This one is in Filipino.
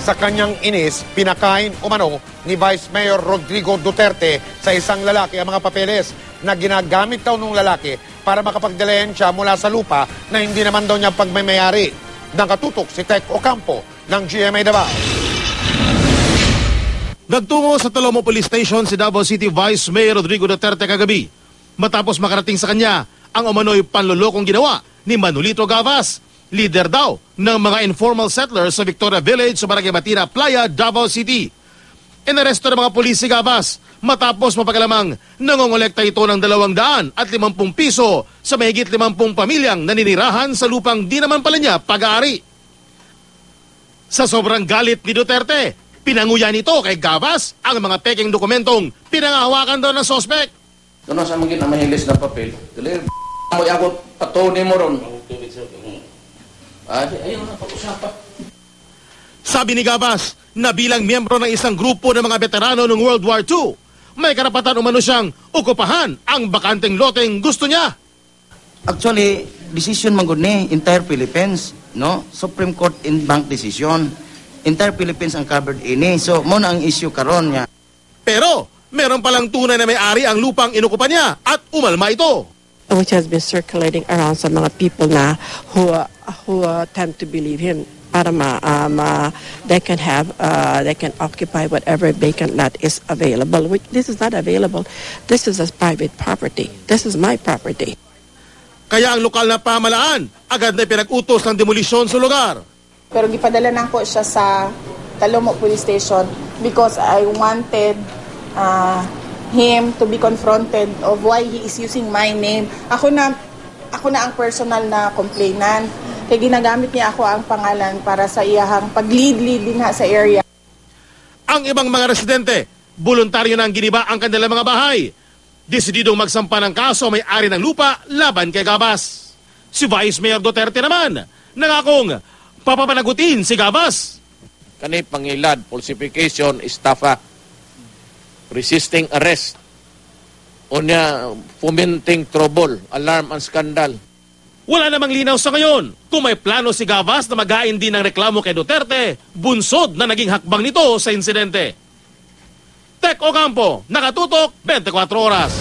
Sa kanyang inis, pinakain umano ni Vice Mayor Rodrigo Duterte sa isang lalaki ang mga papeles na ginagamit daw ng lalaki para makapagdalayan siya mula sa lupa na hindi naman daw niya pagmamayari. Nakatutok si Tek Ocampo ng GMA Davao. Nagtungo sa Talomo Police Station si Davao City Vice Mayor Rodrigo Duterte kagabi matapos makarating sa kanya ang umano'y panlolokong ginawa ni Manolito Gavas, leader daw ng mga informal settlers sa Victoria Village sa Barangay Matina, Playa, Davao City. Inaresto ng mga pulis si Gavas matapos mapagalamang nangongolekta ito ng 250 piso sa mahigit 50 pamilyang naninirahan sa lupang di naman pala niya pag-aari. Sa sobrang galit ni Duterte, pinanguya nito kay Gavas ang mga peking dokumentong pinangahawakan daw ng sospek. Doon sa mga mahilis na papel, tuloy, mo ako patuloy mo ron. Ayun na pag-usapan. Sabi ni Gavas na bilang miyembro ng isang grupo ng mga veterano ng World War II, may karapatan umano siyang okupahan ang bakanteng loteng gusto niya. Actually, decision man gud ni entire Philippines, no? Supreme Court in bank decision. Entire Philippines ang covered ini. So, mo na ang issue karon niya. Pero, meron palang tunay na may-ari ang lupang inukupan niya at umalma ito. Which has been circulating around sa mga people na who tend to believe him para they can occupy whatever vacant lot is available. This is not available. This is a private property. This is my property. Kaya ang lokal na pamahalaan agad na pinag-utos ng demolisyon sa lugar. Pero gipadala na ko siya sa Talomo Police Station because I wanted him to be confronted of why he is using my name. Ako na ang personal na complainant. Kaya ginagamit niya ako ang pangalan para sa iyahang pag-lead din sa area. Ang ibang mga residente, voluntaryo na ang giniba ang kanilang mga bahay. Desididong magsampa ng kaso may-ari ng lupa laban kay Gavas. Si Vice Mayor Duterte naman, nangakong papapanagutin si Gavas. Kani pangilad, falsification, estafa, resisting arrest, unya fomenting trouble, alarm and scandal. Wala namang linaw sa ngayon kung may plano si Gavas na mag-ain din ng reklamo kay Duterte, bunsod na naging hakbang nito sa insidente. Tek Ocampo, nakatutok 24 oras.